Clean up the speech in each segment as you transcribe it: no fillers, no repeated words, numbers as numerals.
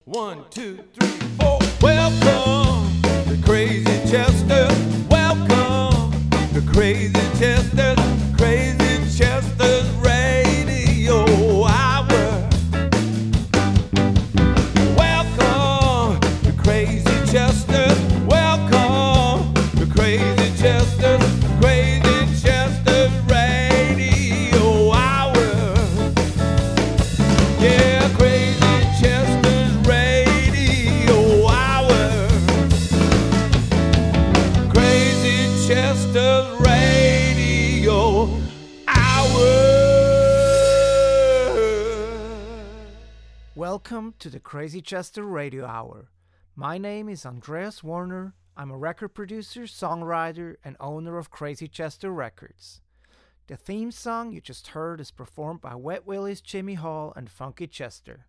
1, 2, 3, 4. Welcome to Crazy Chester. Welcome to Crazy Chester. Crazy Chester's Radio Hour. Welcome to Crazy Chester. Welcome to Crazy Chester. Crazy Chester's Radio Hour. Yeah, Crazy Chester's Radio Hour. Crazy Chester's Radio Hour. Welcome to the Crazy Chester Radio Hour. My name is Andreas Werner. I'm a record producer, songwriter, and owner of Crazy Chester Records. The theme song you just heard is performed by Wet Willie's Jimmy Hall and Funky Chester.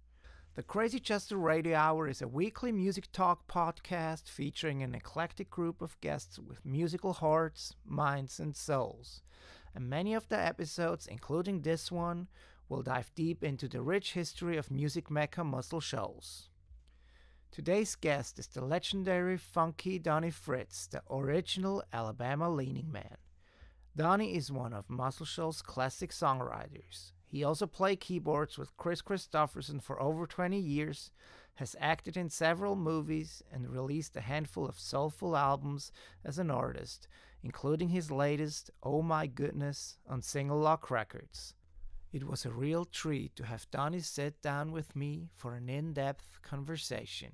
The Crazy Chester Radio Hour is a weekly music talk podcast featuring an eclectic group of guests with musical hearts, minds, and souls. And many of the episodes, including this one, will dive deep into the rich history of music mecca Muscle Shoals. Today's guest is the legendary funky Donnie Fritts, the original Alabama leaning man. Donnie is one of Muscle Shoals' classic songwriters. He also played keyboards with Kris Kristofferson for over 20 years, has acted in several movies, and released a handful of soulful albums as an artist, including his latest, Oh My Goodness, on Single Lock Records. It was a real treat to have Donnie sit down with me for an in-depth conversation.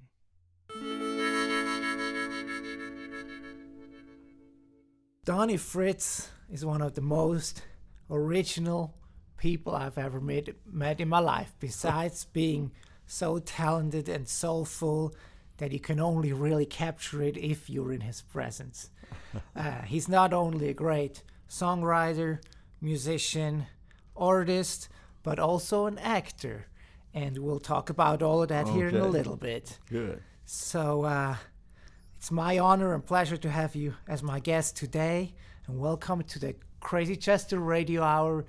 Donnie Fritts is one of the most original people I've ever met in my life, besides being so talented and soulful that you can only really capture it if you're in his presence. He's not only a great songwriter, musician, artist, but also an actor, and we'll talk about all of that here in a little bit. Good. So it's my honor and pleasure to have you as my guest today, and welcome to the Crazy Chester Radio Hour,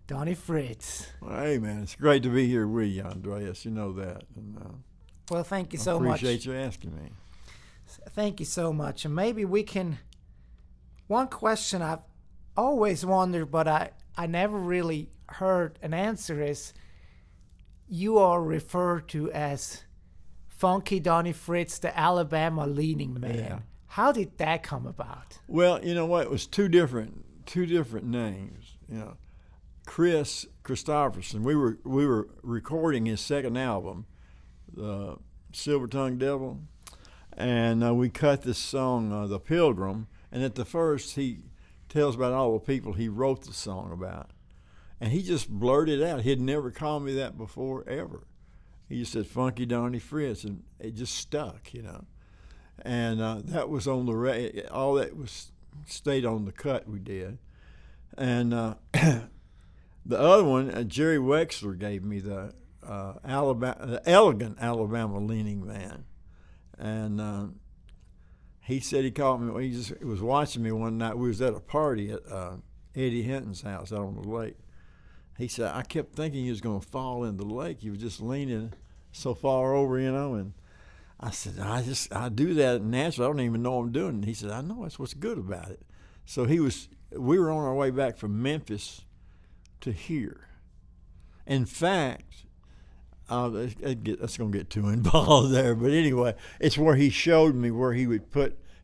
Donnie Fritts. Well, hey, man, it's great to be here with you, Andreas. You know that. And, well, thank you so much. I appreciate you asking me. Thank you so much. And maybe we can... One question I've always wondered, but I never really heard an answer is, you are referred to as Funky Donnie Fritts, the Alabama leaning man. Yeah. How did that come about? Well, you know what? It was two different names. You know, Kris Kristofferson. We were recording his second album, the Silver Tongue Devil, and we cut this song, The Pilgrim. And at the first, he tells about all the people he wrote the song about, and he just blurted out. He'd never called me that before, ever. He just said Funky Donnie Fritts, and it just stuck, you know. And that was on the all that was stayed on the cut we did. And the other one, Jerry Wexler gave me the elegant Alabama leaning man, and he said he called me. He was watching me one night. We was at a party at Eddie Hinton's house out on the lake. He said, I kept thinking he was going to fall in the lake. He was just leaning so far over, you know. And I said, I do that naturally. I don't even know I'm doing it. And he said, I know. That's what's good about it. So we were on our way back from Memphis to here. In fact, that's going to get too involved there. But anyway, it's where he showed me where he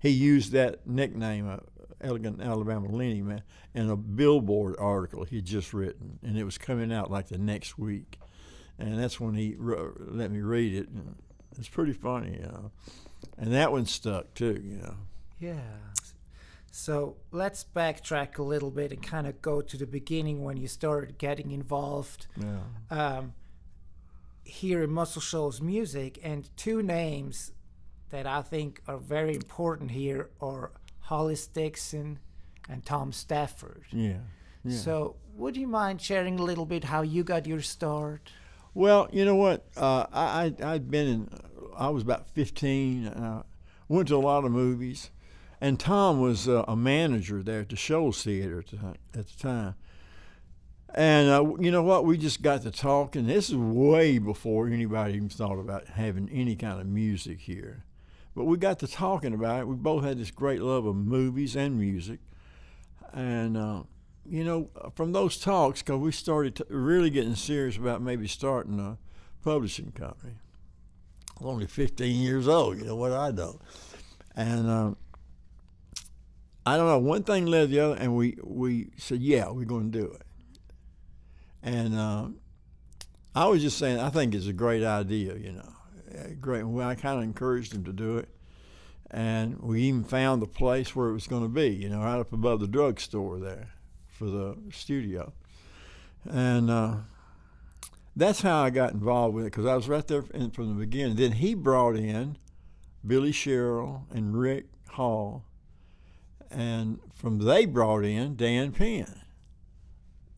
used that nickname, Elegant Alabama Leaning Man, in a Billboard article he'd just written, and it was coming out like the next week. And that's when he let me read it. It's pretty funny, you know. And that one stuck too, you know. Yeah. So let's backtrack a little bit and kind of go to the beginning when you started getting involved. Yeah. Here in Muscle Shoals music, and two names that I think are very important here are Hollis Dixon and Tom Stafford. Yeah. So would you mind sharing a little bit how you got your start? Well, you know what? I was about 15. Went to a lot of movies, and Tom was a manager there at the Shoals Theater at the time. And you know what? We just got to talking. This is way before anybody even thought about having any kind of music here. But we got to talking about it. We both had this great love of movies and music. And, you know, from those talks, because we started really getting serious about maybe starting a publishing company. I was only 15 years old, you know what I know. And I don't know, one thing led to the other, and we said, yeah, we're going to do it. And I was just saying, I think it's a great idea, you know. Great. Well, I kind of encouraged him to do it. And we even found the place where it was going to be, you know, right up above the drugstore there for the studio. And that's how I got involved with it, because I was right there from the beginning. Then he brought in Billy Sherrill and Rick Hall, and they brought in Dan Penn.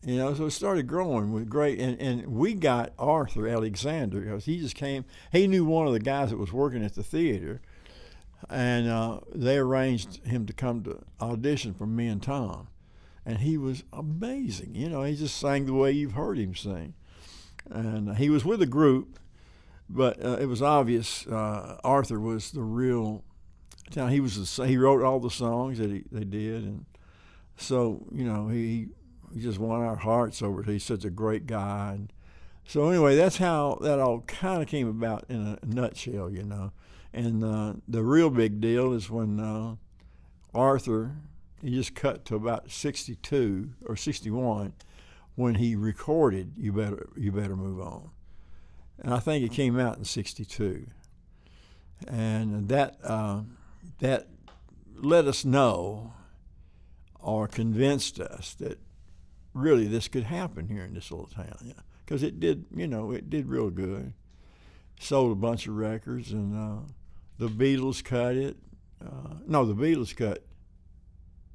You know, so it started growing with great, and we got Arthur Alexander, because he just came. He knew one of the guys that was working at the theater, and they arranged him to come to audition for me and Tom, and he was amazing. You know, he just sang the way you've heard him sing, and he was with a group, but it was obvious Arthur was the real. He wrote all the songs that they did, and so you know he just won our hearts over it. He's such a great guy. And so anyway, that's how that all kind of came about in a nutshell, you know. And the real big deal is when Arthur, he just cut to about 62 or 61 when he recorded You Better Move On. And I think it came out in 62. And that let us know, or convinced us, that really this could happen here in this little town, because it did, you know, it did real good. Sold a bunch of records, and the Beatles cut it. No, the Beatles cut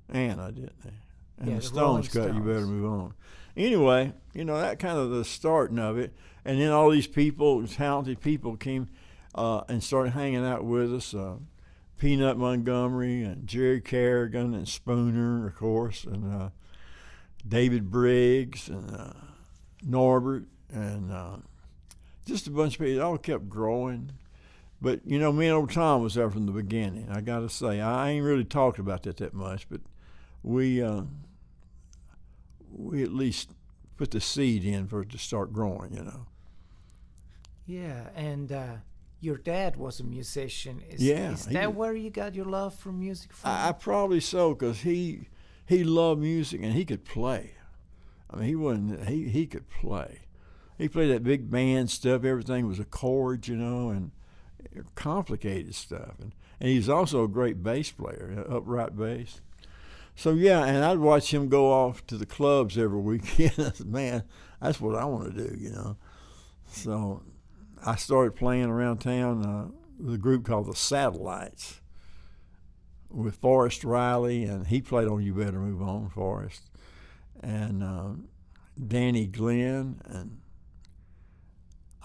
Anna, didn't they? And the Stones cut You Better Move On. Anyway, you know, that kind of the starting of it. And then all these people, talented people, came and started hanging out with us. Peanut Montgomery and Jerry Carrigan and Spooner, of course, and David Briggs and Norbert, and just a bunch of people. It all kept growing. But, you know, me and old Tom was there from the beginning. I got to say, I ain't really talked about that much, but we at least put the seed in for it to start growing, you know. Yeah, and your dad was a musician. Is that where you got your love for music from? I probably so, because he loved music and he could play. I mean, he could play. He played that big band stuff. Everything was a chord, you know, and complicated stuff. And he's also a great bass player, upright bass. So, yeah, and I'd watch him go off to the clubs every weekend. I said, man, that's what I want to do, you know. So I started playing around town with a group called the Satellites with Forrest Riley, and he played on You Better Move On, Forrest, and Danny Glenn, and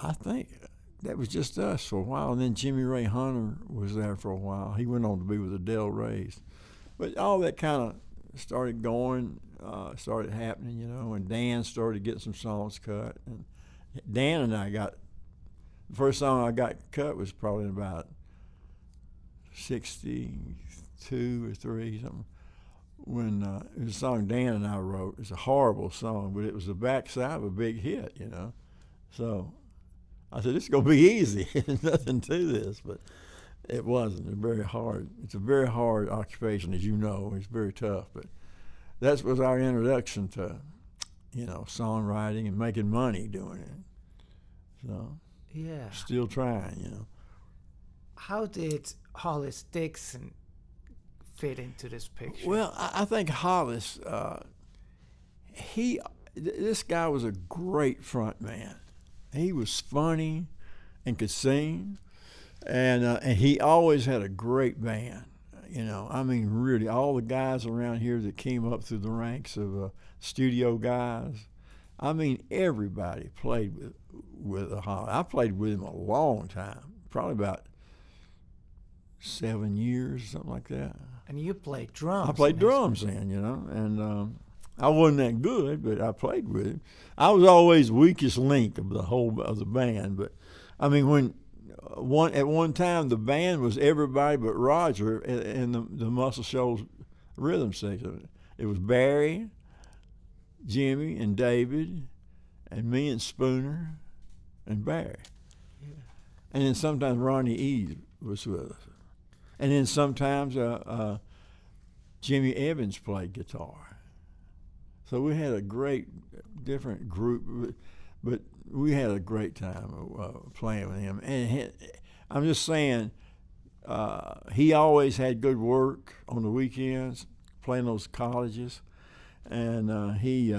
I think that was just us for a while. And then Jimmy Ray Hunter was there for a while. He went on to be with the Del Reys. But all that kind of started going, started happening, you know, and Dan started getting some songs cut. And Dan and I got, the first song I got cut was probably about 62 or 3, something, when it was a song Dan and I wrote. It's a horrible song, but it was the backside of a big hit, you know. So I said, it's going to be easy. There's nothing to this, but it wasn't. It's very hard. It's a very hard occupation, as you know. It's very tough, but that was our introduction to, you know, songwriting and making money doing it. So, yeah, still trying, you know. How did Hollis Dixon fit into this picture? Well, I think Hollis, this guy was a great front man. He was funny and could sing, and he always had a great band. You know, I mean, really, all the guys around here that came up through the ranks of studio guys, I mean, everybody played with Hollis. I played with him a long time, probably about 7 years, something like that. And you played drums. I played drums then, you know, and I wasn't that good, but I played with him. I was always weakest link of the whole of the band. But I mean, when at one time the band was everybody but Roger in the Muscle Shoals rhythm section. It was Barry, Jimmy, and David, and me and Spooner, and Barry. Yeah. And then sometimes Ronnie E. was with us. And then sometimes Jimmy Evans played guitar. So we had a great, different group, but we had a great time playing with him. And I'm just saying, he always had good work on the weekends, playing those colleges, and he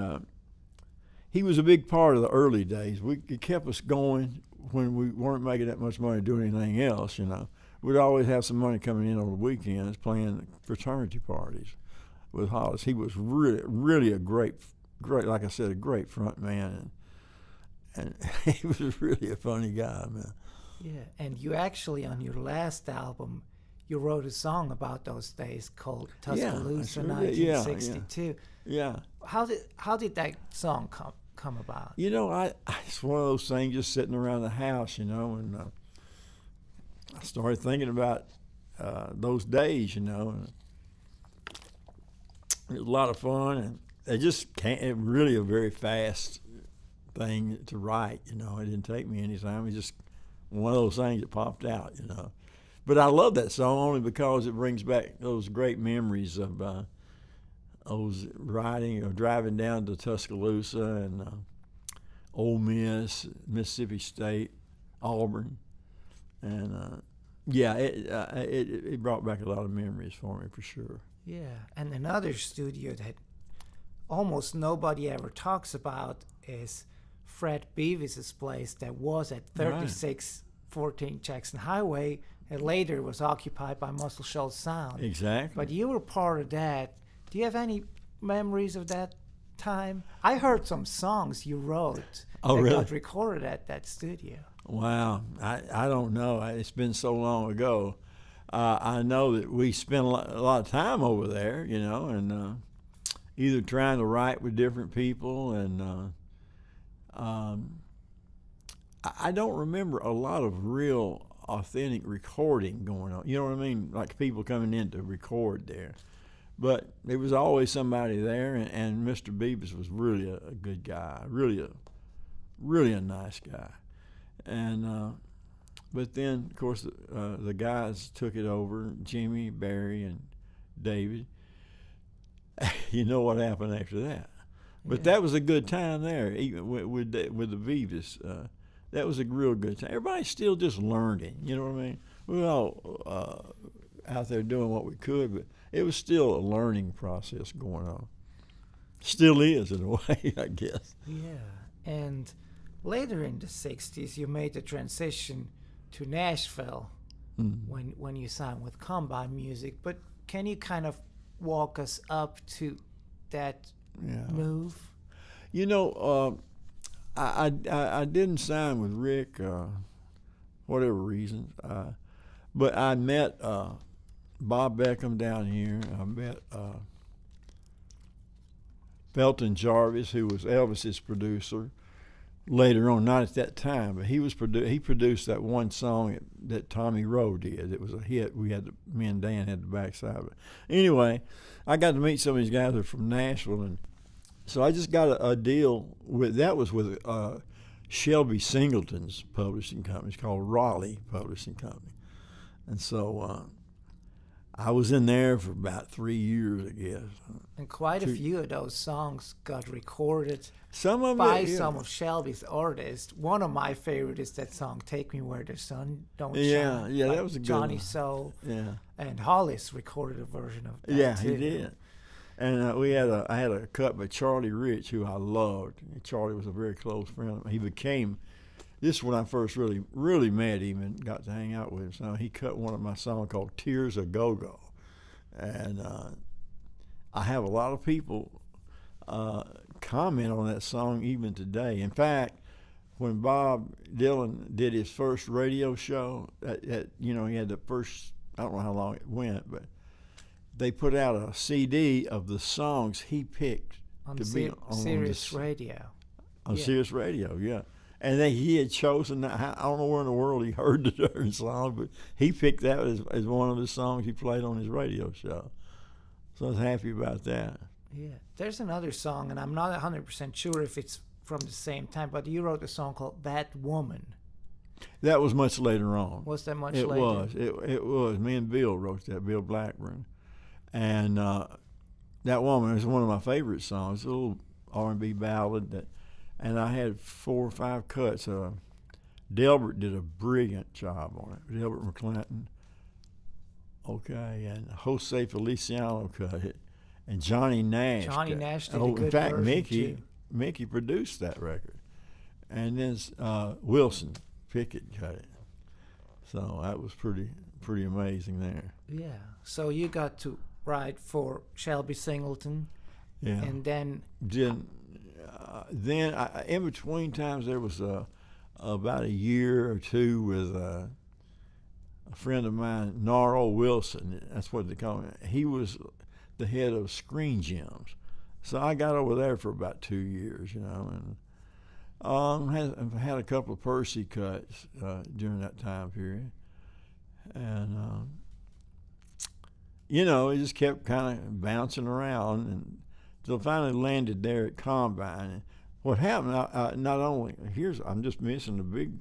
was a big part of the early days. It kept us going when we weren't making that much money doing anything else. We'd always have some money coming in on the weekends playing fraternity parties with Hollis. He was really, really a great, like I said, a great front man, and he was really a funny guy, man. Yeah, and you actually, on your last album, you wrote a song about those days called Tuscaloosa, 1962. Yeah. How did that song come about? It's one of those things just sitting around the house, and I started thinking about those days, and it was a lot of fun, and it really a very fast thing to write, It didn't take me any time. It just one of those things that popped out, But I love that song only because it brings back those great memories of those riding or driving down to Tuscaloosa and Ole Miss, Mississippi State, Auburn, and it brought back a lot of memories for me for sure. Yeah, and another studio that almost nobody ever talks about is Fred Beavis's place that was at 3614 Jackson Highway and later was occupied by Muscle Shoals Sound. Exactly. But you were part of that. Do you have any memories of that time? I heard some songs you wrote that got recorded at that studio. Wow. I don't know. It's been so long ago. I know that we spent a lot of time over there, and either trying to write with different people, and I don't remember a lot of real authentic recording going on. You know what I mean? Like people coming in to record there. But there was always somebody there, and Mr. Beavis was really a good guy, really a nice guy. And but then, of course, the guys took it over, Jimmy, Barry, and David. You know what happened after that. But that was a good time there, even with the Beavis. That was a real good time. Everybody's still just learning, you know what I mean? We were all out there doing what we could, but it was still a learning process going on. Still is, in a way, I guess. Yeah, and later in the 60s, you made the transition to Nashville when you signed with Combine Music. But can you kind of walk us up to that move? I didn't sign with Rick, whatever reasons, but I met Bob Beckham down here. I met Felton Jarvis, who was Elvis's producer. Later on, not at that time, but he produced that one song that Tommy Rowe did. It was a hit. Me and Dan had the backside of it. Anyway, I got to meet some of these guys that are from Nashville, and so I just got a deal with Shelby Singleton's publishing company. It's called Raleigh Publishing Company, and so I was in there for about 3 years, I guess. And quite a few of those songs got recorded some of Shelby's artists. One of my favorites is that song "Take Me Where the Sun Don't Shine." Yeah, that was a good Johnny one. Soul. Yeah, and Hollis recorded a version of that. Yeah, too. he did. And I had a cut by Charlie Rich, who I loved. Charlie was a very close friend of mine. He became, this is when I first really met him and got to hang out with him. So he cut one of my songs called "Tears a Go-Go," and I have a lot of people comment on that song even today. In fact, when Bob Dylan did his first radio show, he had the first, I don't know how long it went, but they put out a CD of the songs he picked on to be on Sirius this, Radio. on Yeah. Sirius Radio, yeah. And then he had chosen, I don't know where in the world he heard the darn song, but he picked that as one of the songs he played on his radio show. So I was happy about that. Yeah. There's another song, and I'm not 100% sure if it's from the same time, but you wrote a song called That Woman. That was much later on. Was that much It later? was. It was. Me and Bill wrote that, Bill Blackburn. And That Woman is one of my favorite songs, a little R&B ballad that. And I had 4 or 5 cuts. Delbert did a brilliant job on it. Delbert McClinton. Okay, and Jose Feliciano cut it, and Johnny Nash. Johnny cut it. Nash did a good in fact, version, Mickey produced that record, and then Wilson Pickett cut it. So that was pretty amazing there. Yeah. So you got to write for Shelby Singleton, Yeah. and then Then in between times there was about a year or two with a friend of mine, Narl Wilson. That's what they call him. He was the head of Screen Gems, so I got over there for about 2 years, and had a couple of Percy cuts during that time period, and it just kept kind of bouncing around and. So finally landed there at Combine. And what happened? Not only I'm just missing the big.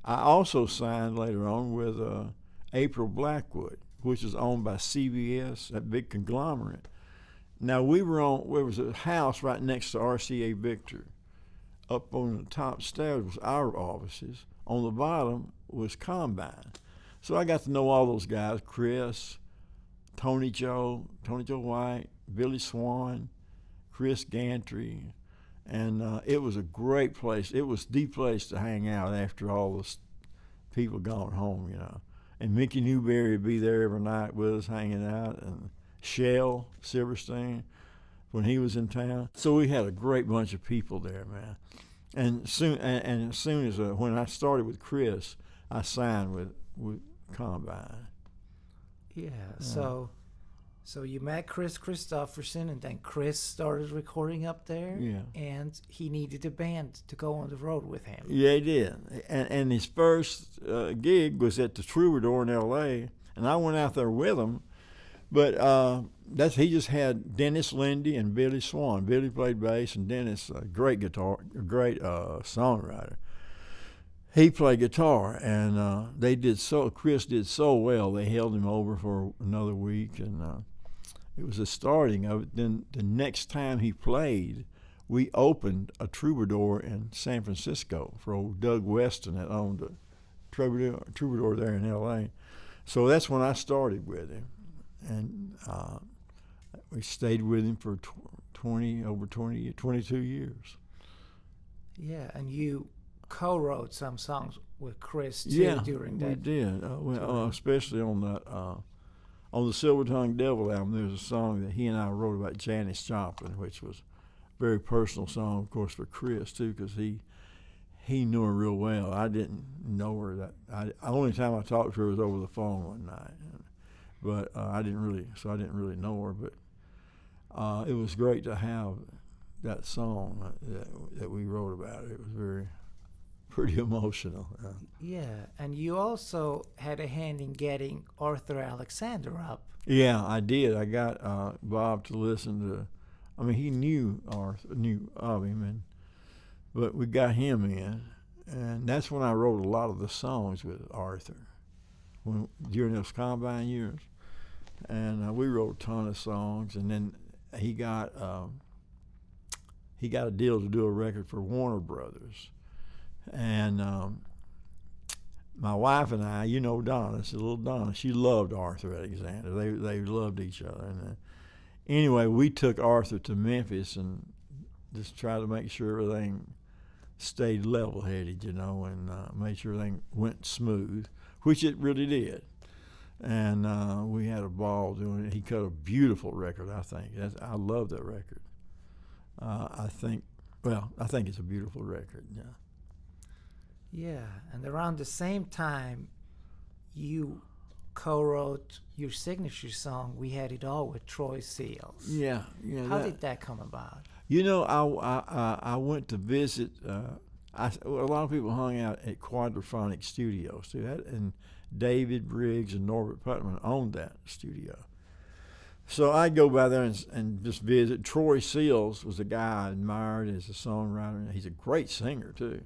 I also signed later on with April Blackwood, which is owned by CBS, that big conglomerate. Now there was a house right next to RCA Victor. Up on the top stairs was our offices. On the bottom was Combine. So I got to know all those guys: Chris, Tony Joe White, Billy Swan. Chris Gantry, and it was a great place. It was the place to hang out after all the people gone home, And Mickey Newberry would be there every night with us hanging out, and Shell Silverstein when he was in town. So we had a great bunch of people there, man. And as soon as when I started with Chris, I signed with Combine. Yeah. So you met Kris Kristofferson, and then Chris started recording up there. Yeah. And he needed a band to go on the road with him. Yeah, he did. And his first gig was at the Troubadour in L.A., and I went out there with him. But he just had Dennis Lindy and Billy Swan. Billy played bass, and Dennis, a great songwriter. He played guitar, and Chris did so well, they held him over for another week, and it was the starting of it. Then the next time he played, we opened a Troubadour in San Francisco for old Doug Weston that owned a Troubadour there in L.A. So that's when I started with him, and we stayed with him for 22 years. Yeah, and you co-wrote some songs with Chris too during that. We did. Especially on that on the Silver Tongue Devil album. There's a song that he and I wrote about Janis Joplin, which was a very personal song, of course, for Chris too, because he knew her real well. I didn't know her. The only time I talked to her was over the phone one night, but I didn't really know her. But it was great to have that song that we wrote about. It was pretty emotional. Yeah, and you also had a hand in getting Arthur Alexander up. Yeah, I did. I got Bob to listen to. I mean, he knew of him, but we got him in, and that's when I wrote a lot of the songs with Arthur during those Combine years, and we wrote a ton of songs. And then he got a deal to do a record for Warner Brothers. And my wife and I, Donna, little Donna, she loved Arthur Alexander. They loved each other. And anyway, we took Arthur to Memphis and just tried to make sure everything stayed level-headed, and made sure everything went smooth, which it really did. And we had a ball doing it. He cut a beautiful record, I think. I love that record. I think it's a beautiful record, yeah. Yeah, and around the same time, you co-wrote your signature song, "We Had It All" with Troy Seals. Yeah. How did that come about? You know, I went to visit. A lot of people hung out at Quadraphonic Studios too, and David Briggs and Norbert Putnam owned that studio. So I'd go by there and just visit. Troy Seals was a guy I admired as a songwriter. He's a great singer too.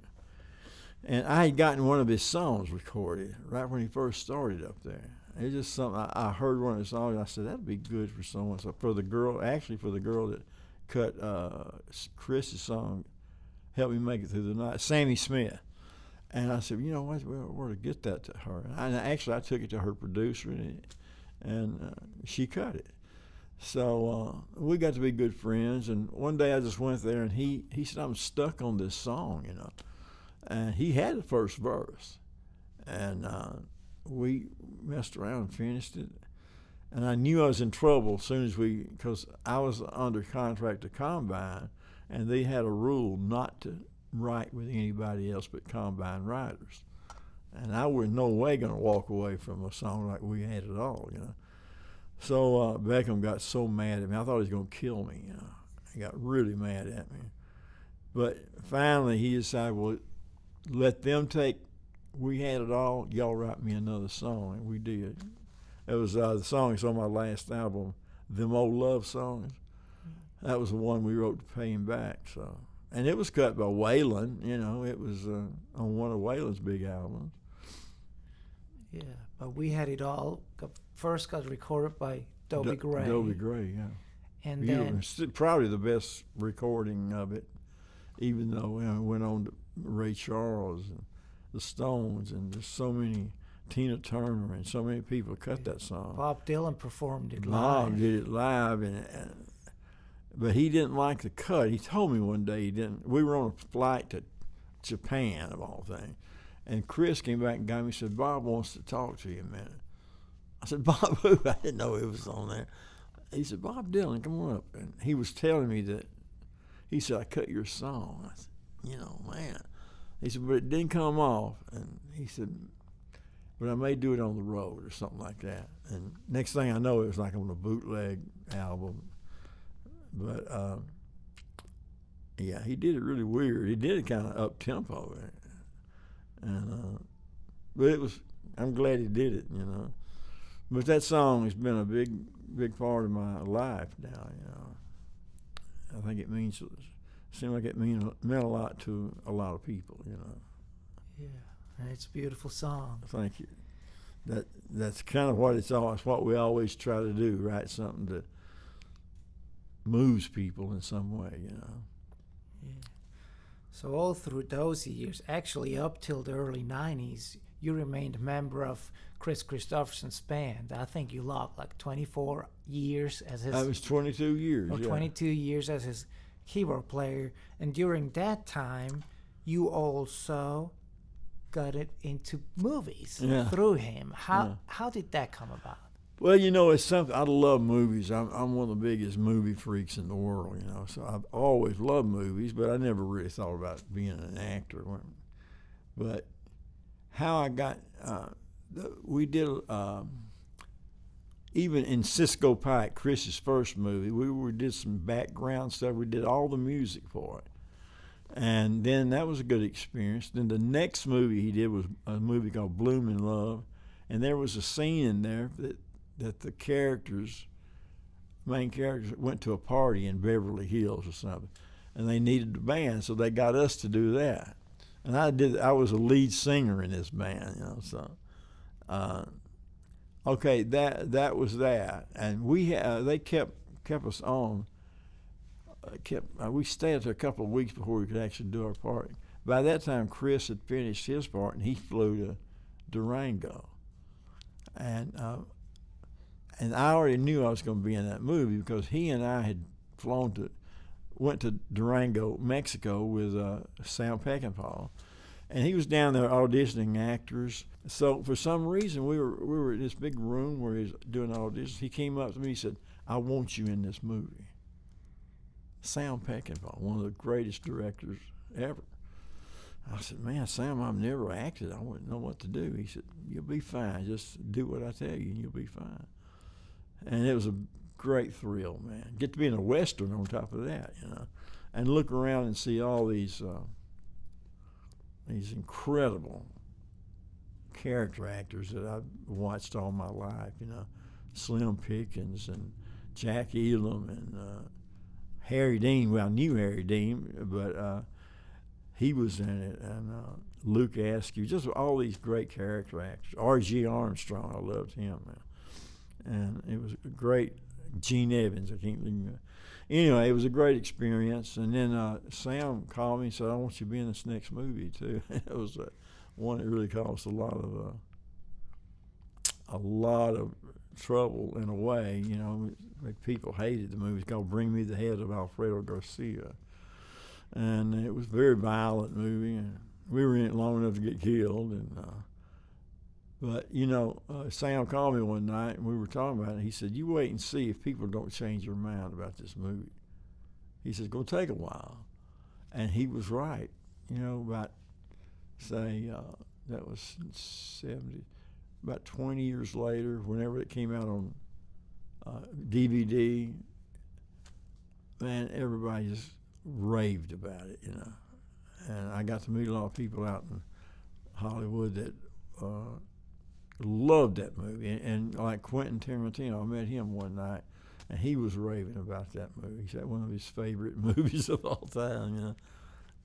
And I had gotten one of his songs recorded right when he first started up there. It's just something I heard one of his songs. And I said that'd be good for someone. So for the girl that cut Chris's song, "Help Me Make It Through the Night," Sammy Smith. And I said, you know what, we're to get that to her. And actually, I took it to her producer, and she cut it. So we got to be good friends. And one day I just went there, and he said, I'm stuck on this song, you know. And he had the first verse. And we messed around and finished it. And I knew I was in trouble as soon as because I was under contract to Combine, and they had a rule not to write with anybody else but Combine writers. And I was no way going to walk away from a song like We Had It All, you know. So Beckham got so mad at me. I thought he was going to kill me, you know. He got really mad at me. But finally he decided, well, let them take We Had It All, y'all write me another song. And we did. It was the song that's on my last album, Them Old Love Songs. That was the one we wrote to pay him back. So, and it was cut by Waylon. You know, it was on one of Waylon's big albums. Yeah, but We Had It All first got recorded by Dobie Gray. Dobie Gray, yeah. And Beautiful. then It's probably the best recording of it, even though it went on to Ray Charles and the Stones, and there's so many, Tina Turner, and so many people cut that song. Bob Dylan performed it Bob live. did it live, but he didn't like the cut. He told me one day he didn't. We were on a flight to Japan, of all things, and Kris came back and got me and said, Bob wants to talk to you a minute. I said, Bob who? I didn't know he was on there. He said, Bob Dylan, come on up. And he was telling me that, he said, I cut your song. I said, you know, man. He said, but it didn't come off. And he said, but I may do it on the road or something like that. And next thing I know, it was like on a bootleg album. But yeah, he did it really weird. He did it kind of up tempo, and but it was. I'm glad he did it, you know. But that song has been a big part of my life now, you know. I think it seemed like it meant a lot to a lot of people, you know. Yeah, and it's a beautiful song. Thank you. That's kind of what it's what we always try to do, write something that moves people in some way, you know. Yeah. So all through those years, actually up till the early 90s, you remained a member of Kris Kristofferson's band. I think you logged like 24 years as his... That was 22 years, or 22 years as his keyboard player. And during that time, you also got it into movies through him. How did that come about? Well, you know, it's something. I love movies. I'm one of the biggest movie freaks in the world, you know. So I've always loved movies, but I never really thought about being an actor. But how I got, we did, even in Cisco Pike, Chris's first movie, we did some background stuff. We did all the music for it. And then that was a good experience. Then the next movie he did was a movie called Bloom in Love. And there was a scene in there that the main characters went to a party in Beverly Hills or something, and they needed a band, so they got us to do that. And I was a lead singer in this band, you know. So, okay, that was that, and they kept us on. We stayed for a couple of weeks before we could actually do our part. By that time, Kris had finished his part, and he flew to Durango, and I already knew I was going to be in that movie because he and I had went to Durango, Mexico with Sam Peckinpah, and he was down there auditioning actors. So for some reason, we were in this big room where he was doing auditions. He came up to me and said, I want you in this movie. Sam Peckinpah, one of the greatest directors ever. I said, man, Sam, I've never acted. I wouldn't know what to do. He said, you'll be fine. Just do what I tell you and you'll be fine. And it was a great thrill, man. Get to be in a Western on top of that, you know, and look around and see all these incredible character actors that I've watched all my life, you know, Slim Pickens and Jack Elam and Harry Dean. Well, I knew Harry Dean, but he was in it, and Luke Askew, just all these great character actors. R.G. Armstrong, I loved him, man. And it was a great, Gene Evans, I can't think. Anyway, it was a great experience. And then Sam called me and said, I want you to be in this next movie, too. It was one that really caused a lot of trouble in a way. You know, people hated the movie. It's called Bring Me the Head of Alfredo Garcia. And it was a very violent movie, and we were in it long enough to get killed. And but, you know, Sam called me one night, and we were talking about it. He said, you wait and see if people don't change their mind about this movie. He said, it's going to take a while. And he was right. You know, about, say, that was 70, about 20 years later, whenever it came out on DVD, man, everybody just raved about it, you know. And I got to meet a lot of people out in Hollywood that loved that movie. And like Quentin Tarantino, I met him one night, and he was raving about that movie. He said one of his favorite movies of all time, you know.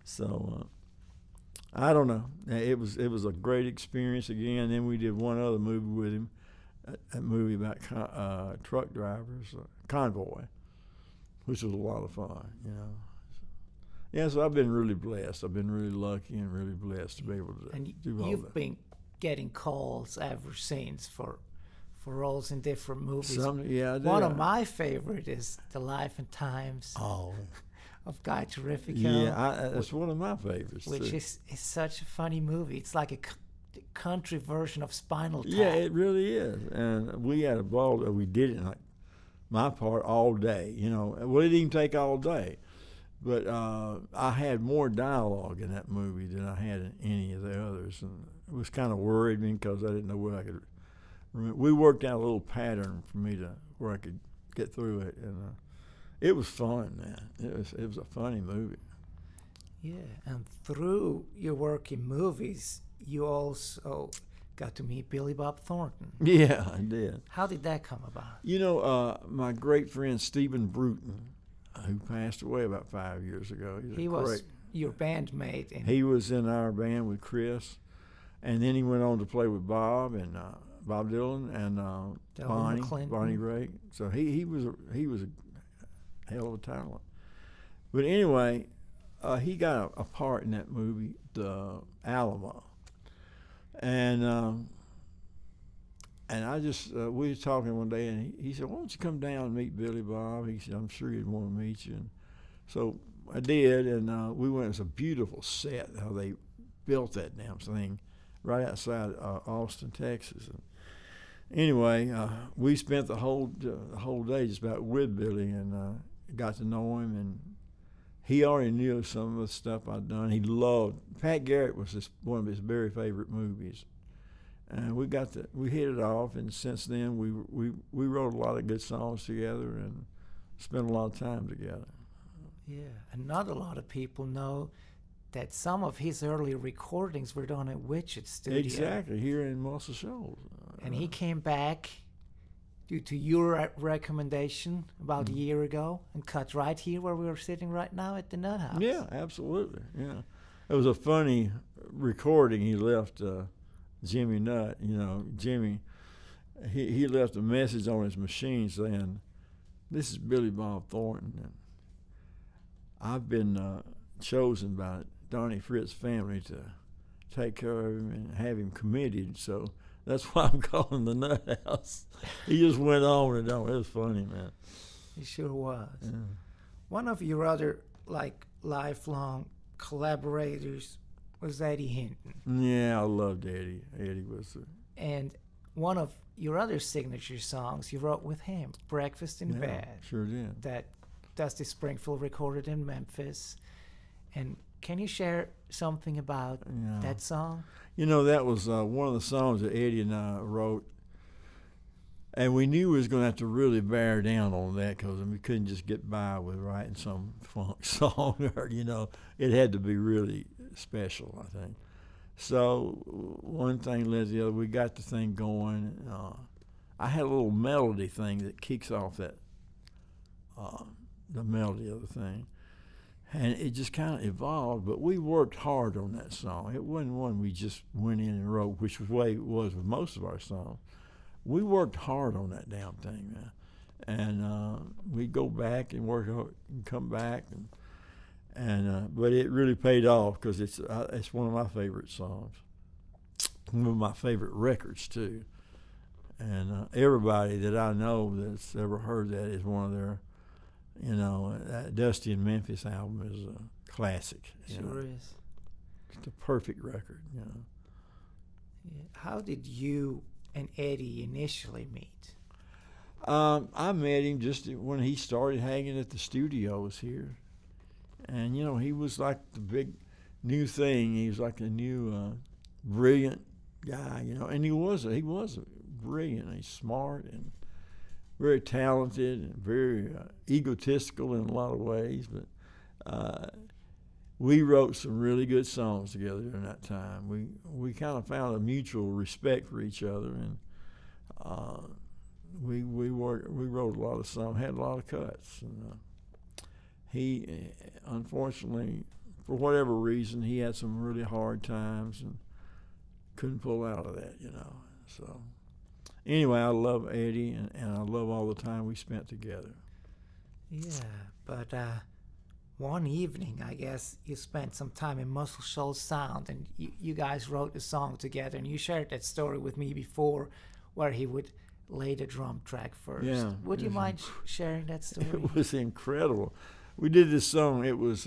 So I don't know. It was a great experience again. Then we did one other movie with him, a movie about truck drivers, Convoy, which was a lot of fun, you know. Yeah, so I've been really blessed. I've been really lucky and really blessed to be able to do all that. You've been getting calls ever since for roles in different movies. Yeah, I did. One of my favorite is The Life and Times of Guy Terrifico. Yeah, that's one of my favorites, which too. is such a funny movie. It's like a country version of Spinal Tap. Yeah, it really is. And we had a ball. We did it, like my part, all day. You know, well, it didn't even take all day. But I had more dialogue in that movie than I had in any of the others, and it was kind of worried me because I didn't know where I could remember. We worked out a little pattern for me to where I could get through it, and it was fun, man. It was a funny movie. Yeah, and through your work in movies, you also got to meet Billy Bob Thornton. Yeah, I did. How did that come about? You know, my great friend Stephen Bruton, who passed away about 5 years ago. He was your bandmate. He was in our band with Chris, and then he went on to play with Bob and Bob Dylan and Bonnie Raitt. So he was a hell of a talent. But anyway, he got a part in that movie, The Alamo, and I just, we were talking one day, and he said, why don't you come down and meet Billy Bob? He said, I'm sure he'd want to meet you. And so I did, and we went. It was a beautiful set, how they built that damn thing right outside Austin, Texas. And anyway, we spent the whole day just about with Billy, and got to know him, and he already knew some of the stuff I'd done. He loved, Pat Garrett was one of his very favorite movies. And we hit it off, and since then we wrote a lot of good songs together and spent a lot of time together. Yeah, and not a lot of people know that some of his early recordings were done at Widget Studio. Exactly, here in Muscle Shoals. And he came back due to your recommendation about a year ago and cut right here where we are sitting right now at the Nut House. Yeah, absolutely. Yeah, it was a funny recording. He left. Jimmy Nutt, you know, Jimmy, he left a message on his machine saying, this is Billy Bob Thornton, and I've been chosen by Donnie Fritts' family to take care of him and have him committed, so that's why I'm calling the Nut House. He just went on and on. It was funny, man. He sure was. Yeah. One of your other, lifelong collaborators was Eddie Hinton. Yeah, I loved Eddie. Eddie was and one of your other signature songs you wrote with him, Breakfast in Bed. Sure did. That Dusty Springfield recorded in Memphis. And can you share something about that song? You know, that was one of the songs that Eddie and I wrote. And we knew we was going to have to really bear down on that because we couldn't just get by with writing some funk song. Or, you know, it had to be really special, I think. So one thing led to the other. We got the thing going. I had a little melody thing that kicks off that the melody of the thing. And it just kind of evolved, but we worked hard on that song. It wasn't one we just went in and wrote, which was the way it was with most of our songs. We worked hard on that damn thing, man. And we go back and work and come back, but it really paid off because it's one of my favorite songs, one of my favorite records too. And everybody that I know that's ever heard that is one of their. You know, that Dusty in Memphis album is a classic. Sure is. It's a perfect record, you know. Yeah. How did you and Eddie initially meet? I met him just when he started hanging at the studios here. And, you know, he was like the big new thing. He was like a new brilliant guy, you know. And he was brilliant. He's smart and very talented and very egotistical in a lot of ways, but we wrote some really good songs together during that time. We kind of found a mutual respect for each other, and we wrote a lot of songs, had a lot of cuts. And he, unfortunately, for whatever reason, he had some really hard times and couldn't pull out of that, you know. So. Anyway, I love Eddie, and I love all the time we spent together. Yeah, but one evening, I guess, you spent some time in Muscle Shoals Sound, and you guys wrote a song together, and you shared that story with me before, where he would lay the drum track first. Yeah. Would you mind sharing that story? It was incredible. We did this song. It was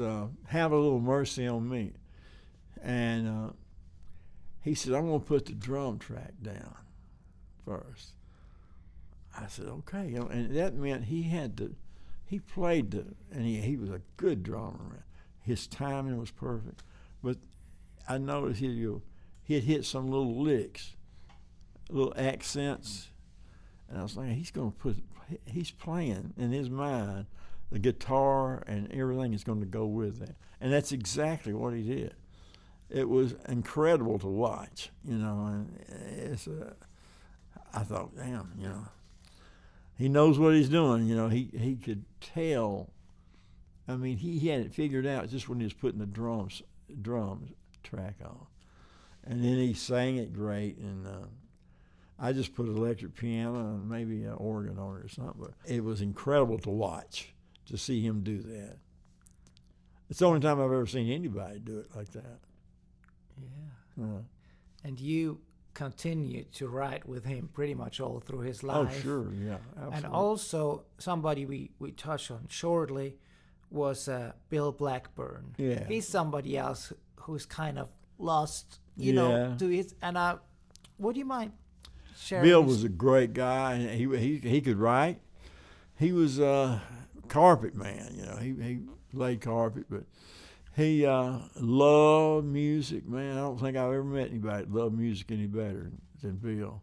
Have a Little Mercy on Me. And he said, I'm going to put the drum track down first. I said, okay. You know, and that meant he played and he was a good drummer. His timing was perfect. But I noticed he'd hit some little licks, little accents. And I was like, he's playing in his mind the guitar and everything is going to go with that. And that's exactly what he did. It was incredible to watch, you know, and I thought, damn, you know, he knows what he's doing. You know, he could tell. I mean, he had it figured out just when he was putting the drums track on. And then he sang it great, and I just put an electric piano and maybe an organ on it or something. But it was incredible to watch, to see him do that. It's the only time I've ever seen anybody do it like that. Yeah. And you continued to write with him pretty much all through his life. Oh, sure, yeah, absolutely. And also, somebody we touched on shortly was Bill Blackburn. Yeah. He's somebody else who's kind of lost, you know, to his. And would you mind sharing? Bill was a great guy, and he could write. He was a carpet man, you know. He laid carpet, but he loved music, man. I don't think I've ever met anybody that loved music any better than Bill.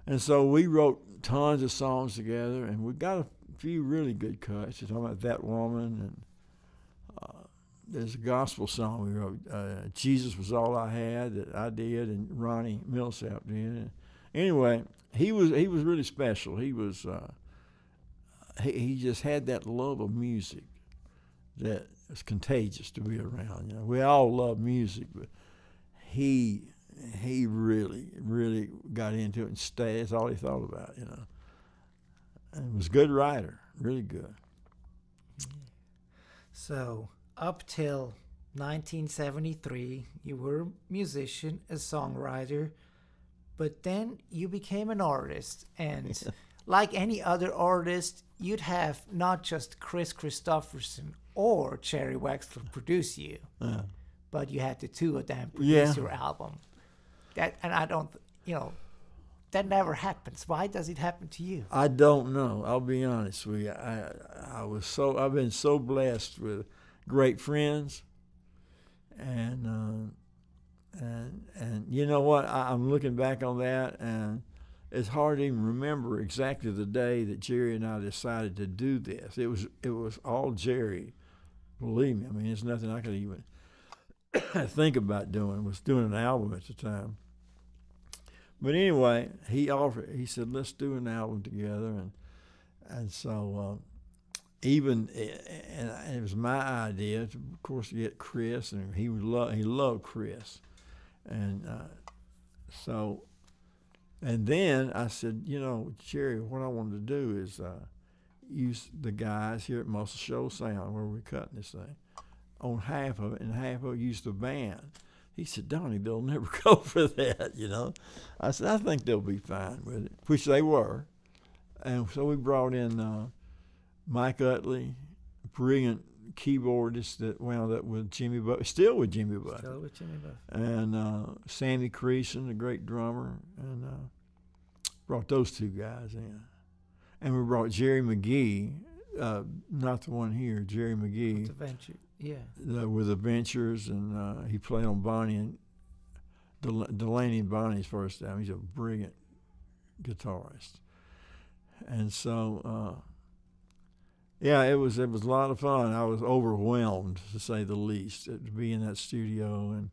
And so we wrote tons of songs together, and we got a few really good cuts. You're talking about That Woman, and there's a gospel song we wrote, Jesus Was All I Had, that I did, and Ronnie Millsap did. And anyway, he was really special. He was he just had that love of music that is contagious to be around. You know, we all love music, but he really, really got into it and stayed. That's all he thought about, you know. And was a good writer, really good. So up till 1973, you were a musician, a songwriter, but then you became an artist. And like any other artist, you'd have not just Kris Kristofferson or Cherry Wexler produce you, but you had the two of them produce your album. And I don't, you know, that never happens. Why does it happen to you? I don't know. I'll be honest with you. I've been so blessed with great friends, and you know what? I'm looking back on that, and it's hard to even remember exactly the day that Jerry and I decided to do this. It was all Jerry. Believe me, I mean, it's nothing I could even think about doing. Was doing an album at the time. But anyway, he said, let's do an album together, and so and it was my idea to, of course, to get Kris, and he loved Kris, and so. And then I said, Jerry, what I wanted to do is use the guys here at Muscle Shoals Sound, where we're cutting this thing, on half of it, and half of it use the band. He said, Donnie, they'll never go for that, I said, I think they'll be fine with it, which they were. And so we brought in Mike Utley, brilliant keyboardist that wound up with Jimmy Buffett, still with Jimmy Buffett. Still with Jimmy Buffett. And Sammy Creason, a great drummer, and brought those two guys in. And we brought Jerry McGee, not the one here, Jerry McGee. With the Venture, yeah. With the Ventures, and he played on Bonnie and Delaney and Bonnie's first album. He's a brilliant guitarist. And so, yeah, it was a lot of fun. I was overwhelmed, to say the least, to be in that studio and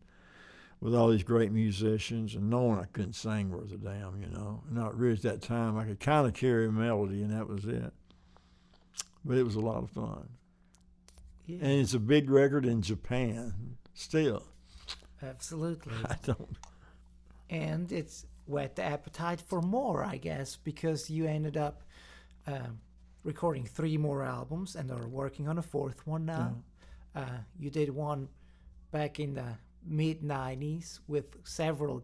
with all these great musicians, and knowing I couldn't sing worth a damn, Not really at that time. I could kind of carry a melody, and that was it. But it was a lot of fun. Yeah. And it's a big record in Japan, still. Absolutely. I don't. And it's whet the appetite for more, I guess, because you ended up recording 3 more albums and are working on a 4th one now. Yeah. You did one back in the mid-'90s with several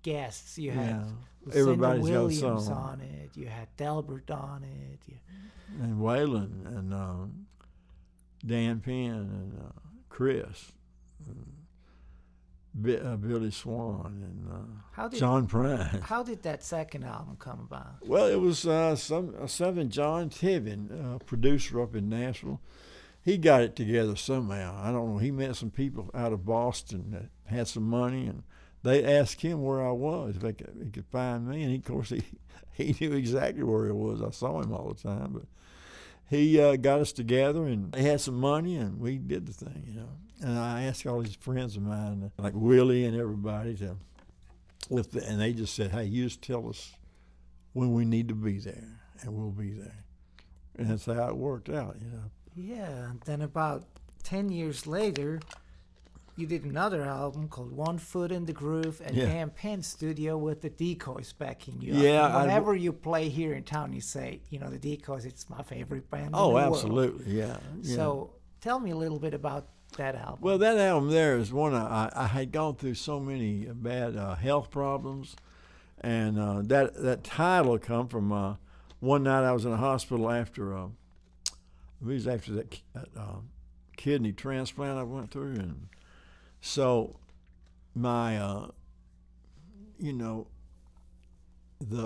guests. You had Everybody's Williams got some on it. You had Delbert on it. And Waylon and Dan Penn and Kris. Billy Swan and John Prine. How did that second album come about? Well, it was something John Tiven, producer up in Nashville. He got it together somehow. I don't know. He met some people out of Boston that had some money, and they asked him where I was, if he could find me. And of course, he knew exactly where he was. I saw him all the time. But he got us together, and they had some money, and we did the thing, And I asked all these friends of mine, like Willie and everybody, and they just said, hey, you just tell us when we need to be there, and we'll be there. And that's how it worked out, Yeah, and then about 10 years later, you did another album called One Foot in the Groove at Dan Penn's studio with the Decoys backing you. Yeah. Whenever you play here in town, you say, the Decoys, it's my favorite band in the world. world. Absolutely, yeah. So tell me a little bit about that album. Well, that album there is one I had gone through so many bad health problems, and that title come from one night I was in a hospital after it was after that kidney transplant I went through, and so my the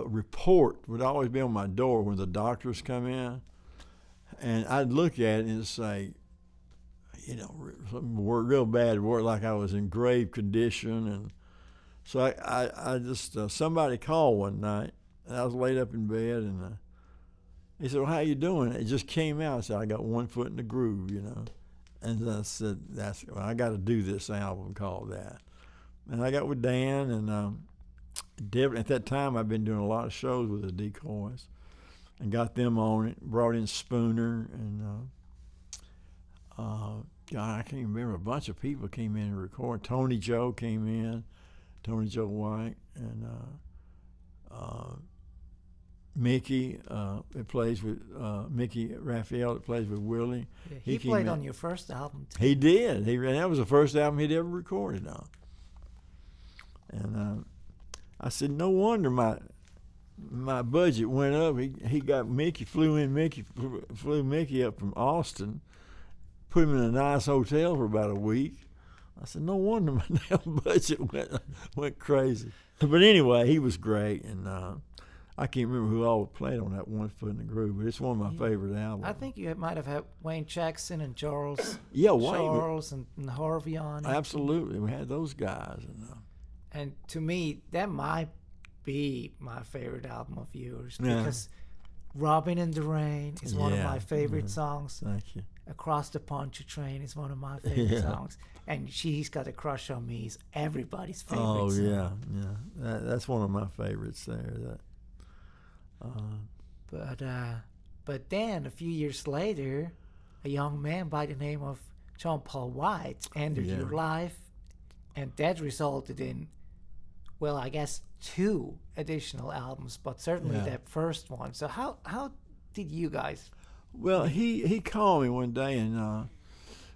report would always be on my door when the doctors come in, and I'd look at it and say, something real bad word, like I was in grave condition. And so I just, somebody called one night, and I was laid up in bed, and he said, well, how you doing? It just came out. I said, I got one foot in the groove, And I said, I got to do this album called that. And I got with Dan, and at that time I'd been doing a lot of shows with the Decoys, and got them on it, brought in Spooner, and I can't even remember, a bunch of people came in and recorded. Tony Joe came in, Tony Joe White, and Mickey that plays with Mickey Raphael that plays with Willie. Yeah, he played on your first album too. He did. And that was the first album he'd ever recorded on. And I said, no wonder my budget went up. He got Mickey, flew Mickey up from Austin, put him in a nice hotel for about a week. I said, no wonder my damn budget went crazy. But anyway, he was great, and I can't remember who all played on that One Foot in the Groove, but it's one of my favorite albums. I think you might have had Wayne Jackson and Charles. Wayne. Charles and Harvey on it. Absolutely, we had those guys. And to me, that might be my favorite album of yours Yeah. because Robin in the Rain is one of Yeah. my favorite songs. Thank you. Across the Poncha Train is one of my favorite Yeah. songs. And She's Got a Crush on Me is everybody's favorite Oh song. yeah. That's one of my favorites there. But then a few years later, a young man by the name of John Paul White entered Yeah. your life, and that resulted in, well, I guess 2 additional albums, but certainly Yeah. that first one. So how did you guys? Well, he called me one day and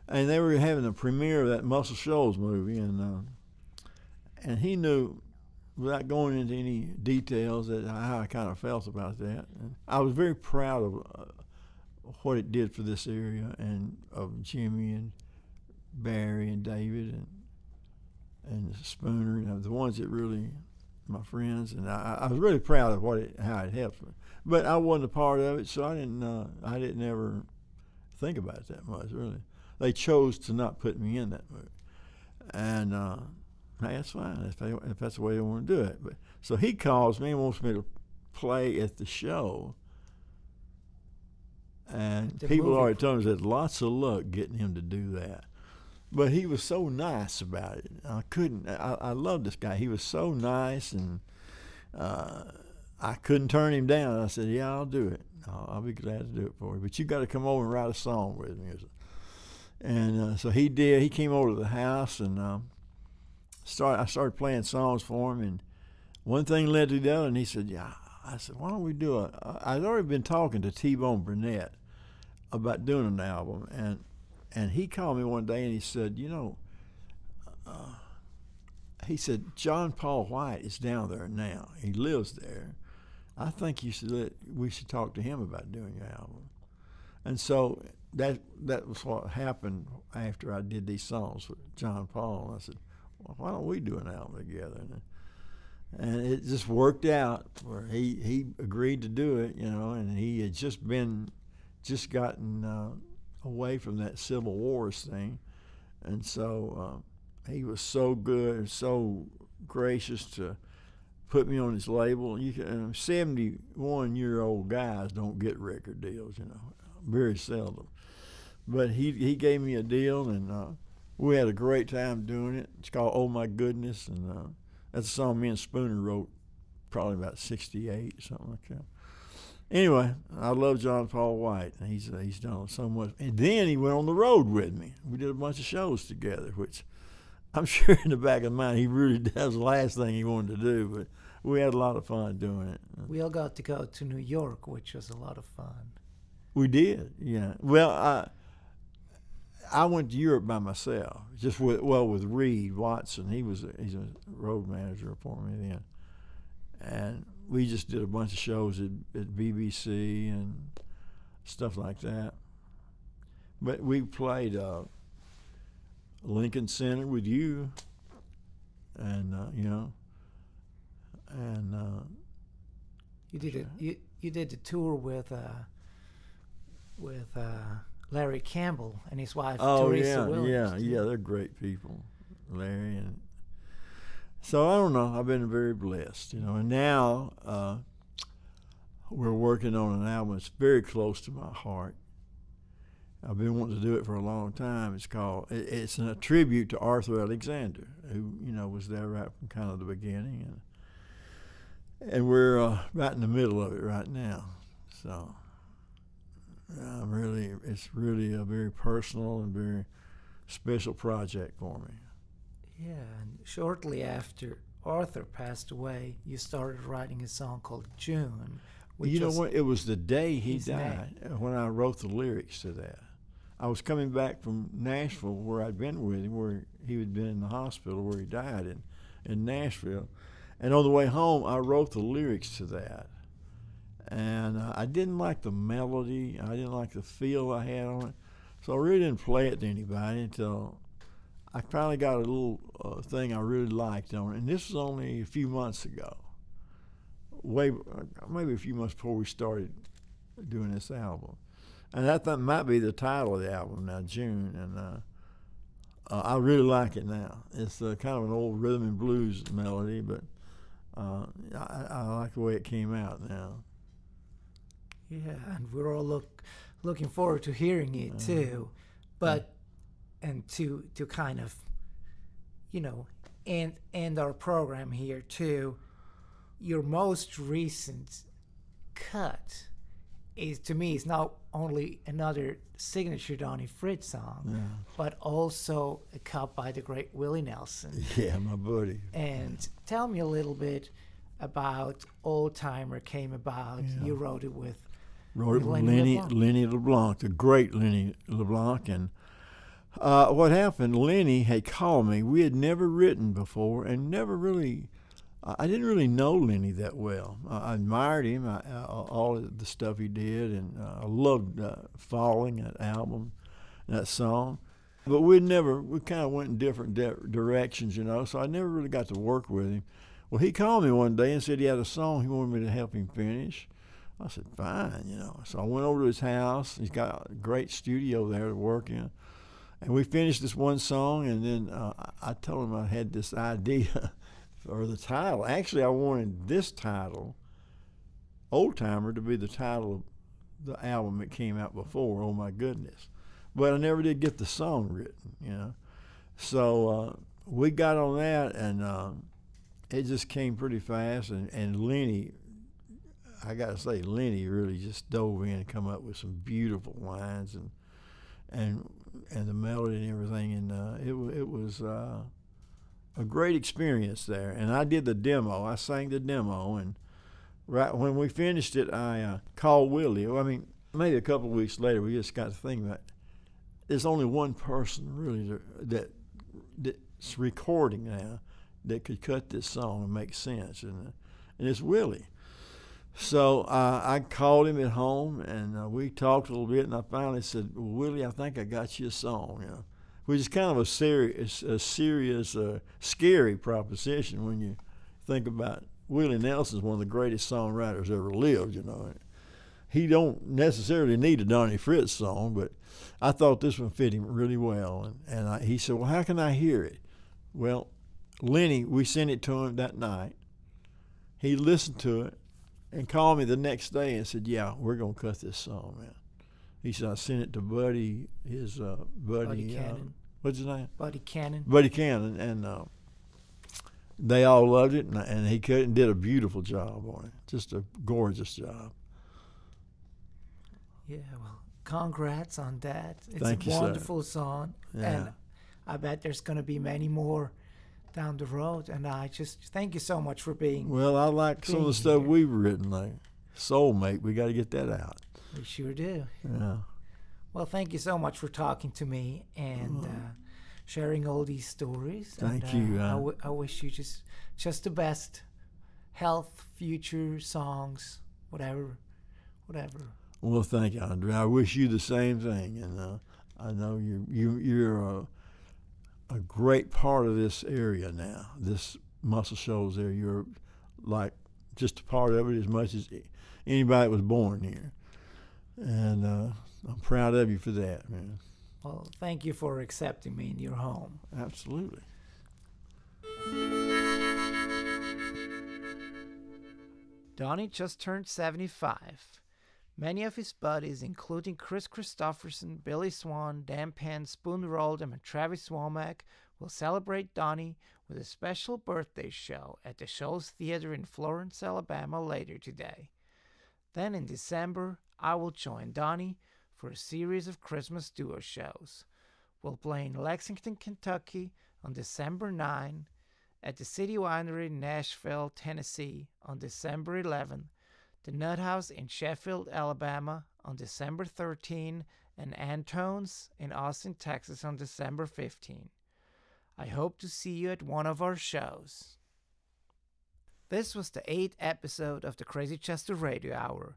they were having the premiere of that Muscle Shoals movie, and he knew, without going into any details, that how I kind of felt about that. And I was very proud of what it did for this area, and of Jimmy and Barry and David and Spooner, the ones that really, my friends, and I was really proud of how it helped me. But I wasn't a part of it, so I didn't ever think about it that much, really. They chose to not put me in that movie, and hey, that's fine if that's the way they want to do it. But so he calls me and wants me to play at the show, and The people movie. already told me that lots of luck getting him to do that. But he was so nice about it. I love this guy. He was so nice, and I couldn't turn him down. I said, yeah, I'll do it. I'll be glad to do it for you. But you got to come over and write a song with me. And so he did. He came over to the house, and I started playing songs for him. And one thing led to the other, and he said, yeah. I said, why don't we do I'd already been talking to T-Bone Burnett about doing an album. And he called me one day and he said, he said, John Paul White is down there now. He lives there. I think we should talk to him about doing your album. And so that was what happened after I did these songs with John Paul. I said, well, why don't we do an album together? And it just worked out where he agreed to do it, and he had just gotten away from that Civil Wars thing. And so he was so good, so gracious to put me on his label. 71-year-old guys don't get record deals, very seldom. But he gave me a deal, and we had a great time doing it. It's called Oh My Goodness, and that's a song me and Spooner wrote probably about 68, something like that. Anyway, I love John Paul White. He's done so much. And then he went on the road with me. We did a bunch of shows together, which I'm sure in the back of his mind, he really does the last thing he wanted to do, but we had a lot of fun doing it. We all got to go to New York, which was a lot of fun. We did, yeah. Well, I went to Europe by myself, just with Reed Watson. He's a road manager for me then. And we just did a bunch of shows at BBC and stuff like that. But we played Lincoln Center with you, and You did it. You did the tour with Larry Campbell and his wife Teresa Williams. Yeah, they're great people, Larry. And so I don't know. I've been very blessed, And now we're working on an album that's very close to my heart. I've been wanting to do it for a long time. It's a tribute to Arthur Alexander, who was there right from kind of the beginning, and we're right in the middle of it right now. So it's really a very personal and very special project for me. Yeah, and shortly after Arthur passed away, you started writing a song called June. You know what? It was the day he died when I wrote the lyrics to that. I was coming back from Nashville, where I'd been with him, where he had been in the hospital where he died in Nashville. And on the way home, I wrote the lyrics to that. And I didn't like the melody. I didn't like the feel I had on it. So I really didn't play it to anybody until I finally got a little thing I really liked on it. And this was only a few months ago, maybe a few months before we started doing this album. And that might be the title of the album now, June. And I really like it now. It's kind of an old rhythm and blues melody, but I like the way it came out now. Yeah, and we're all looking forward to hearing it too. But and to kind of, you know, end our program here too. Your most recent cut is, to me, is not only another signature Donnie Fritts song, but also a cut by the great Willie Nelson. Yeah, my buddy. And tell me a little bit about Old Timer came about. You wrote it with Lenny LeBlanc, the great Lenny LeBlanc. And what happened, Lenny had called me. We had never written before and never really, I didn't really know Lenny that well. I admired him, all of the stuff he did, and I loved following that album, that song. But we kind of went in different directions, you know, so I never really got to work with him. Well, he called me one day and said he had a song he wanted me to help him finish. I said, fine, you know. So I went over to his house. He's got a great studio there to work in. And we finished this one song, and then I told him I had this idea for the title. Actually, I wanted this title, Old Timer, to be the title of the album that came out before, Oh My Goodness. But I never did get the song written, you know. So we got on that, and it just came pretty fast. And Lenny, I got to say, Lenny really just dove in and come up with some beautiful lines and the melody and everything. And it was a great experience there. And I did the demo. I sang the demo, and right when we finished it, I called Willie. I mean, maybe a couple of weeks later, we just got to think about it. There's only one person really that's recording now that could cut this song and make sense, and it's Willie. So I called him at home, and we talked a little bit, and I finally said, well, Willie, I think I got you a song, you know, which is kind of a serious, scary proposition when you think about Willie Nelson's one of the greatest songwriters ever lived, you know. He don't necessarily need a Donnie Fritts song, but I thought this one fit him really well. And he said, well, how can I hear it? Well, Lenny, we sent it to him that night. He listened to it and called me the next day and said, yeah, we're going to cut this song, man. He said, I sent it to Buddy, his Buddy Cannon. What's his name? Buddy Cannon. Buddy Cannon. And they all loved it, and he cut and did a beautiful job on it. Just a gorgeous job. Yeah, well, congrats on that. It's Thank a you, wonderful song. Yeah. And I bet there's going to be many more down the road. And I just thank you so much for being. Well, I like some of the stuff we've written, like Soulmate. We got to get that out. We sure do. Yeah. Well, thank you so much for talking to me and sharing all these stories. Thank and, you. I wish you just the best health, future songs, whatever. Well, thank you, Andre. I wish you the same thing, and I know you're a great part of this area now, this Muscle Shoals area. You're like just a part of it as much as anybody that was born here, and I'm proud of you for that, man. Well, thank you for accepting me in your home. Absolutely. Donnie just turned 75. Many of his buddies, including Kris Kristofferson, Billy Swan, Dan Penn, Spoon Roldham, and Travis Womack, will celebrate Donnie with a special birthday show at the Shoals Theater in Florence, Alabama later today. Then in December, I will join Donnie for a series of Christmas duo shows. We'll play in Lexington, Kentucky on December 9, at the City Winery in Nashville, Tennessee on December 11, the Nut House in Sheffield, Alabama on December 13, and Antone's in Austin, Texas on December 15. I hope to see you at one of our shows. This was the 8th episode of the Crazy Chester Radio Hour.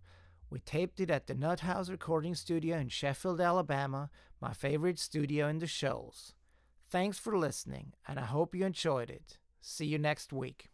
We taped it at the Nut House recording studio in Sheffield, Alabama, my favorite studio in the Shoals. Thanks for listening, and I hope you enjoyed it. See you next week.